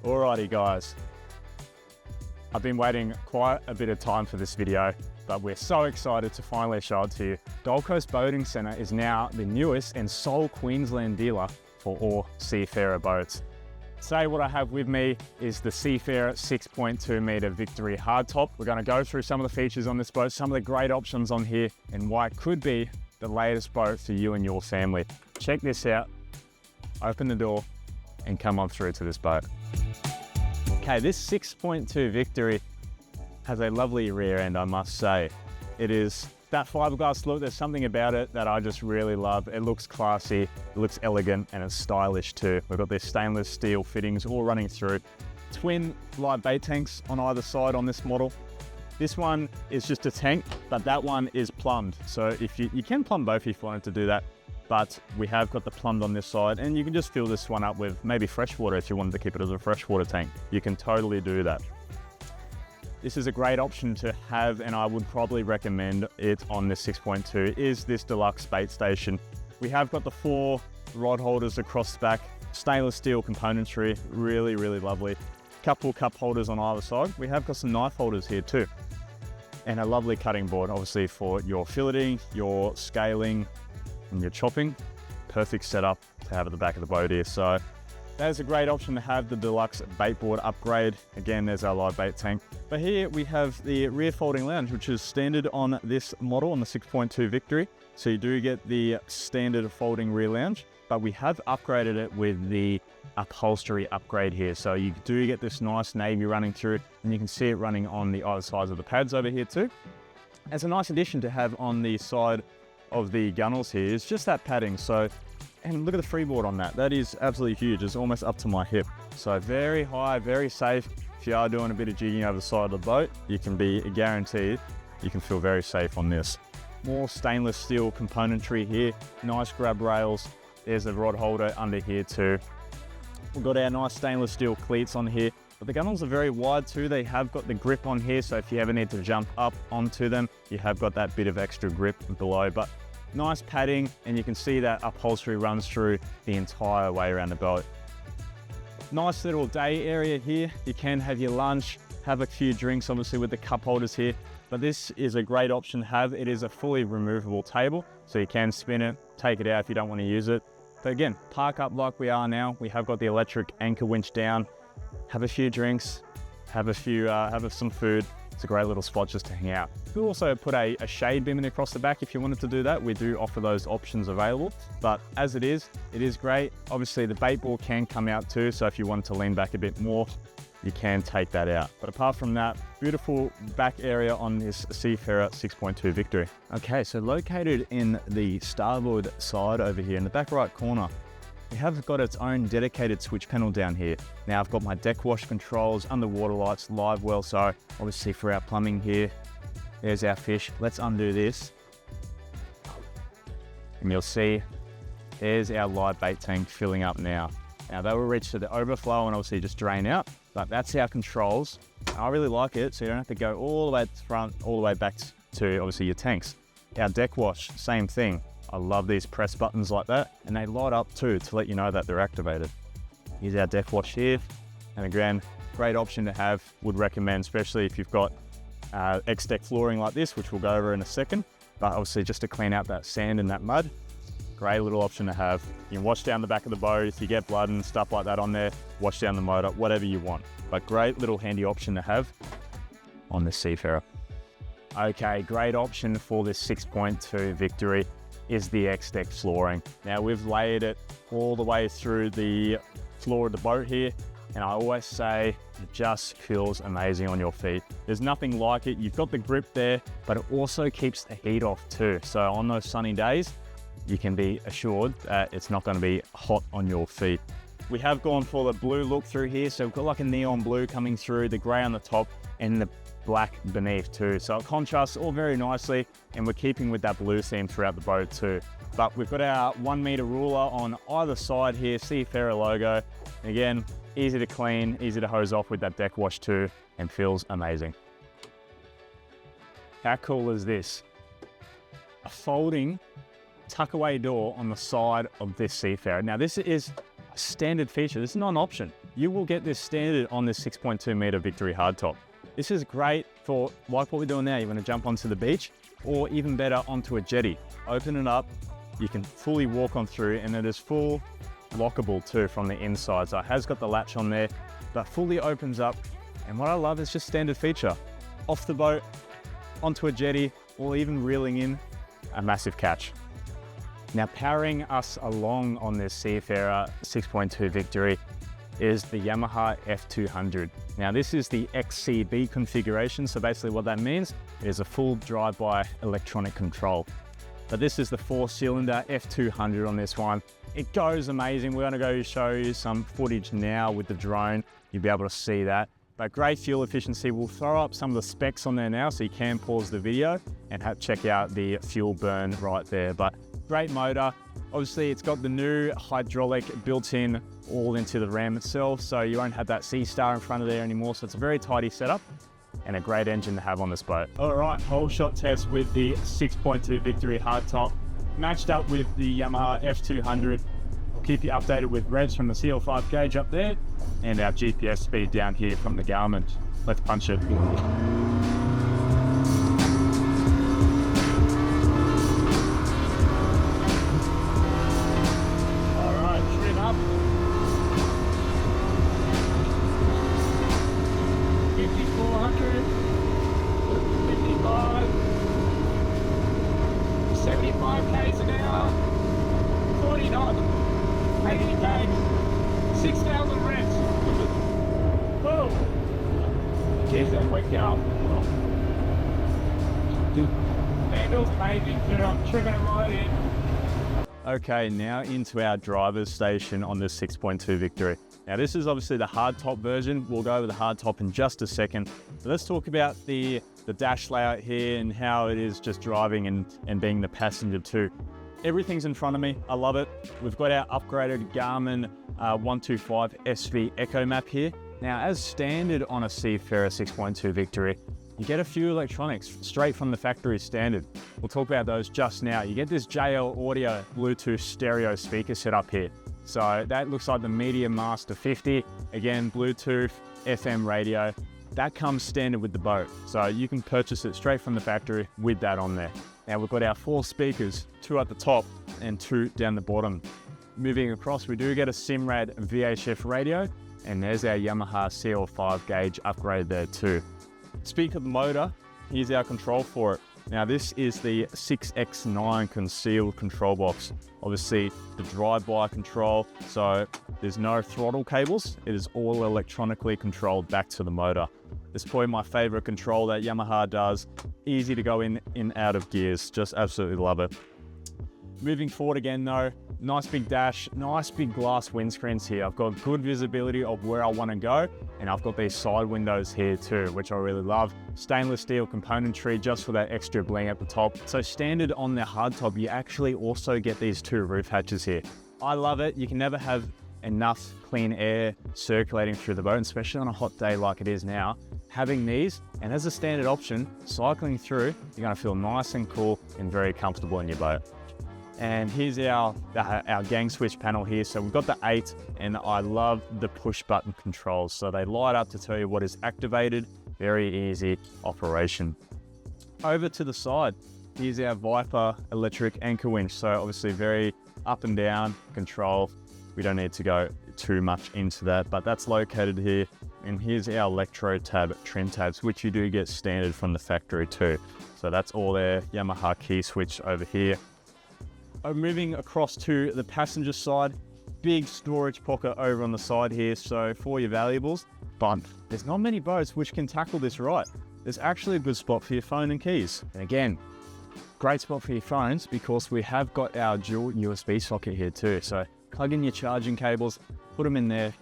Alrighty guys, I've been waiting quite a bit of time for this video, but we're so excited to finally show it to you. Gold Coast Boating Centre is now the newest and sole Queensland dealer for all Seafarer boats. Today what I have with me is the Seafarer 6.2 metre Victory hardtop. We're going to go through some of the features on this boat, some of the great options on here, and why it could be the latest boat for you and your family. Check this out, open the door and come on through to this boat. Okay, this 6.2 Victory has a lovely rear end, I must say. It is that fiberglass look. There's something about it that I just really love. It looks classy, it looks elegant, and it's stylish too. We've got these stainless steel fittings all running through. Twin live bait tanks on either side on this model. This one is just a tank, but that one is plumbed. So if you can plumb both if you wanted to do that, but we have got the plumbed on this side, and you can just fill this one up with maybe fresh water if you wanted to keep it as a freshwater tank. You can totally do that. This is a great option to have, and I would probably recommend it on this 6.2, is this deluxe bait station. We have got the 4 rod holders across the back, stainless steel componentry, really, really lovely. Couple cup holders on either side. We have got some knife holders here too. And a lovely cutting board, obviously for your filleting, your scaling, and your chopping. Perfect setup to have at the back of the boat here. So that is a great option to have, the deluxe bait board upgrade. Again, there's our live bait tank. But here we have the rear folding lounge, which is standard on this model, on the 6.2 Victory. So you do get the standard folding rear lounge, but we have upgraded it with the upholstery upgrade here. So you do get this nice navy running through, and you can see it running on the other sides of the pads over here too. As a nice addition to have on the side of the gunnels here is just that padding. So, and look at the freeboard on that. That is absolutely huge. It's almost up to my hip. So very high, very safe. If you are doing a bit of jigging over the side of the boat, you can be guaranteed you can feel very safe on this. More stainless steel componentry here. Nice grab rails. There's a rod holder under here too. We've got our nice stainless steel cleats on here. But the gunnels are very wide too. They have got the grip on here, so if you ever need to jump up onto them, you have got that bit of extra grip below. But nice padding, and you can see that upholstery runs through the entire way around the boat. Nice little day area here. You can have your lunch, have a few drinks, obviously with the cup holders here. But this is a great option to have. It is a fully removable table, so you can spin it, take it out if you don't want to use it. But again, park up like we are now. We have got the electric anchor winch down. Have a few drinks, have some food. It's a great little spot just to hang out. We also put a shade beam in across the back if you wanted to do that. We do offer those options available, but as it is great. Obviously the bait board can come out too, so if you wanted to lean back a bit more, you can take that out. But apart from that, beautiful back area on this Seafarer 6.2 Victory. Okay, so located in the starboard side over here in the back right corner, we have got its own dedicated switch panel down here. Now I've got my deck wash controls, underwater lights, live well, so obviously for our plumbing here. There's our fish. Let's undo this. And you'll see there's our live bait tank filling up now. Now they will reach to the overflow and obviously just drain out, but that's our controls. I really like it, so you don't have to go all the way to the front, all the way back to obviously your tanks. Our deck wash, same thing. I love these press buttons like that, and they light up too to let you know that they're activated. Here's our deck wash here, and again, great option to have. Would recommend, especially if you've got X-deck flooring like this, which we'll go over in a second, but obviously just to clean out that sand and that mud. Great little option to have. You can wash down the back of the boat if you get blood and stuff like that on there, wash down the motor, whatever you want. But great little handy option to have on this Seafarer. Okay, great option for this 6.2 Victory is the X-deck flooring. Now we've layered it all the way through the floor of the boat here, and I always say it just feels amazing on your feet. There's nothing like it. You've got the grip there, but it also keeps the heat off too. So on those sunny days, you can be assured that it's not going to be hot on your feet. We have gone for the blue look through here, so we've got like a neon blue coming through, the grey on the top, and the black beneath too. So it contrasts all very nicely, and we're keeping with that blue theme throughout the boat too. But we've got our 1 meter ruler on either side here, Seafarer logo. Again, easy to clean, easy to hose off with that deck wash too, and feels amazing. How cool is this? A folding tuck-away door on the side of this Seafarer. Now this is a standard feature. This is not an option. you will get this standard on this 6.2 meter Victory hardtop. This is great for, like what we're doing now, you want to jump onto the beach, or even better, onto a jetty. Open it up, you can fully walk on through, and it is full lockable too from the inside. So it has got the latch on there, but fully opens up. And what I love is just standard feature. Off the boat, onto a jetty, or even reeling in, a massive catch. Now, powering us along on this Seafarer 6.2 Victory is the Yamaha F200. Now, this is the XCB configuration. So basically what that means is a full drive-by electronic control. But this is the 4-cylinder F200 on this one. It goes amazing. We're gonna go show you some footage now with the drone. You'll be able to see that. But great fuel efficiency. We'll throw up some of the specs on there now so you can pause the video and check out the fuel burn right there. But great motor. Obviously, it's got the new hydraulic built in all into the ram itself, so you won't have that sea star in front of there anymore. So it's a very tidy setup and a great engine to have on this boat. All right, whole shot test with the 6.2 Victory hardtop, matched up with the Yamaha F200. I'll keep you updated with revs from the CL5 gauge up there and our GPS speed down here from the Garmin. Let's punch it. Okay, now into our driver's station on this 6.2 Victory. Now this is obviously the hardtop version. We'll go over the hardtop in just a second. But let's talk about the dash layout here and how it is just driving and being the passenger too. Everything's in front of me. I love it. We've got our upgraded Garmin 125 SV Echo map here. Now, as standard on a Seafarer 6.2 Victory, you get a few electronics straight from the factory standard. We'll talk about those just now. You get this JL Audio Bluetooth stereo speaker setup here. So that looks like the Media Master 50. Again, Bluetooth, FM radio. That comes standard with the boat. So you can purchase it straight from the factory with that on there. Now we've got our 4 speakers, 2 at the top and 2 down the bottom. Moving across, we do get a Simrad VHF radio, and there's our Yamaha CL5 gauge upgrade there too. Speak of the motor, here's our control for it. Now this is the 6X9 concealed control box. Obviously the drive-by control, so there's no throttle cables. It is all electronically controlled back to the motor. It's probably my favorite control that Yamaha does. Easy to go in and out of gears, just absolutely love it. Moving forward again though, nice big dash, nice big glass windscreens here. I've got good visibility of where I want to go, and I've got these side windows here too, which I really love. Stainless steel componentry just for that extra bling at the top. So standard on the hardtop, you actually also get these 2 roof hatches here. I love it. You can never have enough clean air circulating through the boat, especially on a hot day like it is now. Having these, and as a standard option, cycling through, you're going to feel nice and cool and very comfortable in your boat. And here's our gang switch panel here. So we've got the 8, and I love the push button controls. So they light up to tell you what is activated. Very easy operation. Over to the side, here's our Viper electric anchor winch. So obviously very up and down control. We don't need to go too much into that, but that's located here. And here's our electro tab trim tabs, which you do get standard from the factory too. So that's all there. Yamaha key switch over here. Moving across to the passenger side, big storage pocket over on the side here, so for your valuables. But there's not many boats which can tackle this right. There's actually a good spot for your phone and keys. And again, great spot for your phones because we have got our dual USB socket here too. So plug in your charging cables, put them in there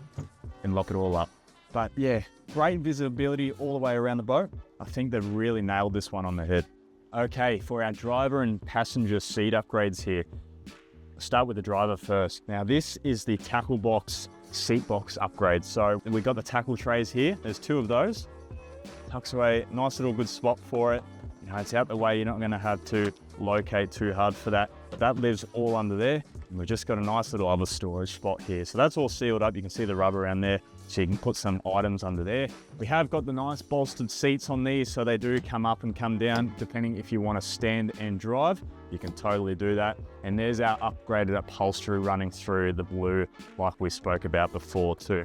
and lock it all up. But yeah, great visibility all the way around the boat. I think they've really nailed this one on the head. Okay, for our driver and passenger seat upgrades here, I'll start with the driver first. Now this is the tackle box seat box upgrade. So we've got the tackle trays here. There's 2 of those. Tucks away, nice little good spot for it. You know, it's out the way, you're not gonna have to locate too hard for that. But that lives all under there. And we've just got a nice little other storage spot here. So that's all sealed up. You can see the rubber around there. So you can put some items under there. We have got the nice bolstered seats on these, so they do come up and come down depending if you want to stand and drive. You can totally do that. And there's our upgraded upholstery running through the blue like we spoke about before too.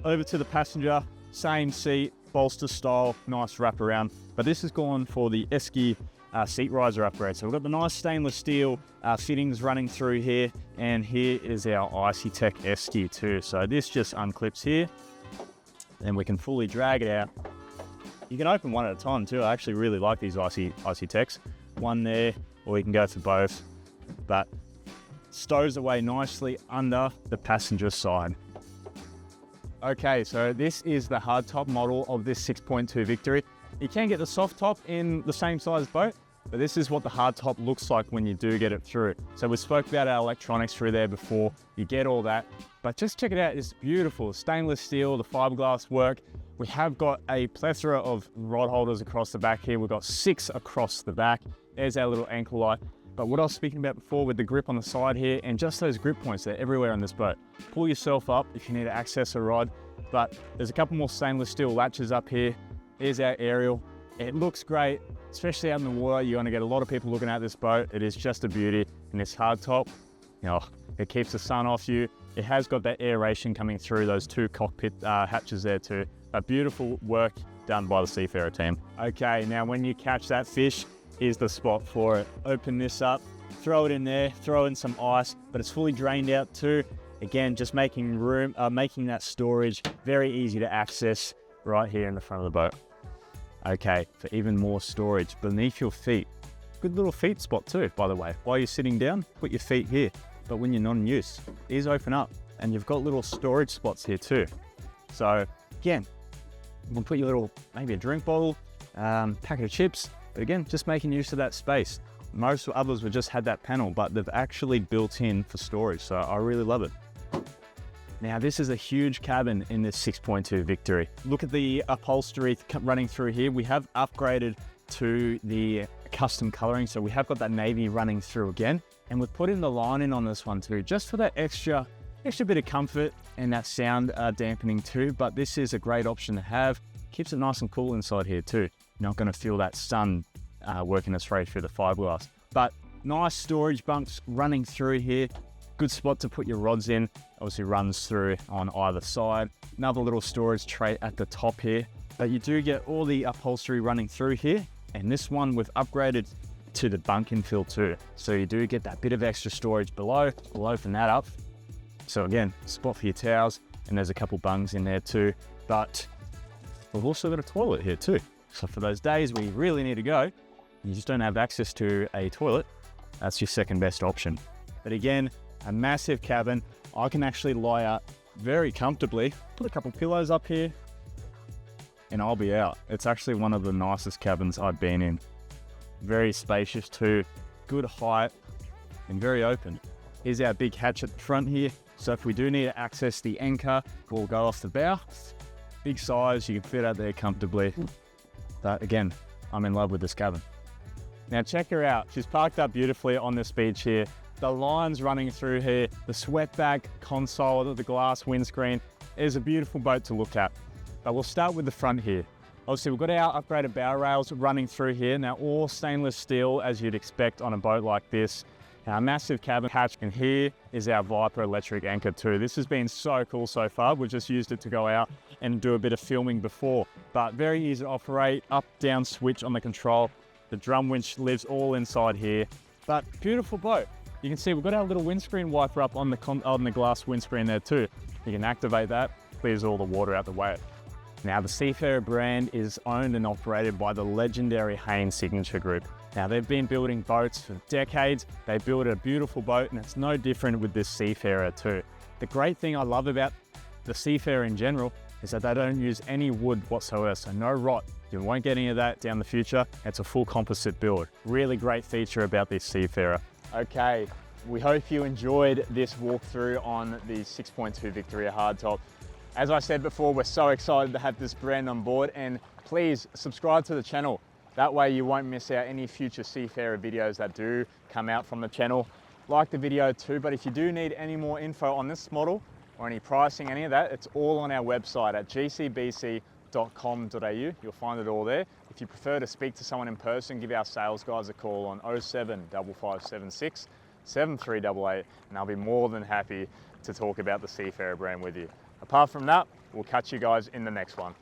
Over to the passenger, same seat, bolster style, nice wraparound. But this is gone for the Esky seat riser upgrade. So we've got the nice stainless steel fittings running through here, and here is our Icy Tech Esky too. So this just unclips here, and we can fully drag it out. You can open one at a time too. I actually really like these Icy Techs. One there, or you can go for both, but stows away nicely under the passenger side. Okay, so this is the hardtop model of this 6.2 Victory. You can get the soft top in the same size boat, but this is what the hardtop looks like when you do get it through. So we spoke about our electronics through there before. You get all that, but just check it out. It's beautiful. Stainless steel, the fiberglass work. We have got a plethora of rod holders across the back here. We've got 6 across the back. There's our little ankle light. But what I was speaking about before with the grip on the side here, and just those grip points, they're everywhere on this boat. Pull yourself up if you need to access a rod, but there's a couple more stainless steel latches up here. Here's our aerial. It looks great, especially out in the water. You're gonna get a lot of people looking at this boat. It is just a beauty. And this hardtop, it keeps the sun off you. It has got that aeration coming through those 2 cockpit hatches there too. A beautiful work done by the Seafarer team. Okay, now when you catch that fish, here's the spot for it. Open this up, throw it in there, throw in some ice, but it's fully drained out too. Again, just making room, making that storage very easy to access right here in the front of the boat. Okay, for even more storage beneath your feet. Good little feet spot too, by the way. While you're sitting down, put your feet here. But when you're not in use, these open up, and you've got little storage spots here too. So again, you can put your little, maybe a drink bottle, packet of chips, but again, just making use of that space. Most others would just had that panel, but they've actually built in for storage, so I really love it. Now, this is a huge cabin in this 6.2 Victory. Look at the upholstery running through here. We have upgraded to the custom coloring, so we have got that navy running through again, and we've put in the lining on this one too, just for that extra bit of comfort and that sound dampening too. But this is a great option to have. Keeps it nice and cool inside here too. You're not going to feel that sun working its way through the fiberglass. But nice storage bunks running through here. Good spot to put your rods in. Obviously runs through on either side. Another little storage tray at the top here. But you do get all the upholstery running through here. And this one we've upgraded to the bunk infill too. So you do get that bit of extra storage below. We'll open that up. So again, spot for your towels, and there's a couple bungs in there too. But we've also got a toilet here too. So for those days where you really need to go, you just don't have access to a toilet, that's your second best option. But again, a massive cabin. I can actually lie out very comfortably, put a couple pillows up here, and I'll be out. It's actually one of the nicest cabins I've been in. Very spacious too, good height, and very open. Here's our big hatch at the front here. So if we do need to access the anchor, we'll go off the bow. Big size, you can fit out there comfortably. But again, I'm in love with this cabin. Now check her out. She's parked up beautifully on this beach here. The lines running through here, the sweatback console, the glass windscreen. It is a beautiful boat to look at. But we'll start with the front here. Obviously, we've got our upgraded bow rails running through here. Now, all stainless steel, as you'd expect on a boat like this. Our massive cabin hatch, and here is our Viper electric anchor too. This has been so cool so far. We've just used it to go out and do a bit of filming before, but very easy to operate. Up, down switch on the control. The drum winch lives all inside here, but beautiful boat. You can see we've got our little windscreen wiper up on the glass windscreen there too. You can activate that, clears all the water out the way. Now, the Seafarer brand is owned and operated by the legendary Haynes Signature Group. Now, they've been building boats for decades. They built a beautiful boat, and it's no different with this Seafarer too. The great thing I love about the Seafarer in general is that they don't use any wood whatsoever, so no rot. You won't get any of that down the future. It's a full composite build. Really great feature about this Seafarer. Okay, we hope you enjoyed this walkthrough on the 6.2 Victoria hardtop. As I said before, we're so excited to have this brand on board, and please subscribe to the channel. That way you won't miss out any future Seafarer videos that do come out from the channel. like the video too, but if you do need any more info on this model or any pricing, any of that, it's all on our website at gcbc.com.au. You'll find it all there. If you prefer to speak to someone in person, give our sales guys a call on 07 5576 7388, and I'll be more than happy to talk about the Seafarer brand with you. Apart from that, we'll catch you guys in the next one.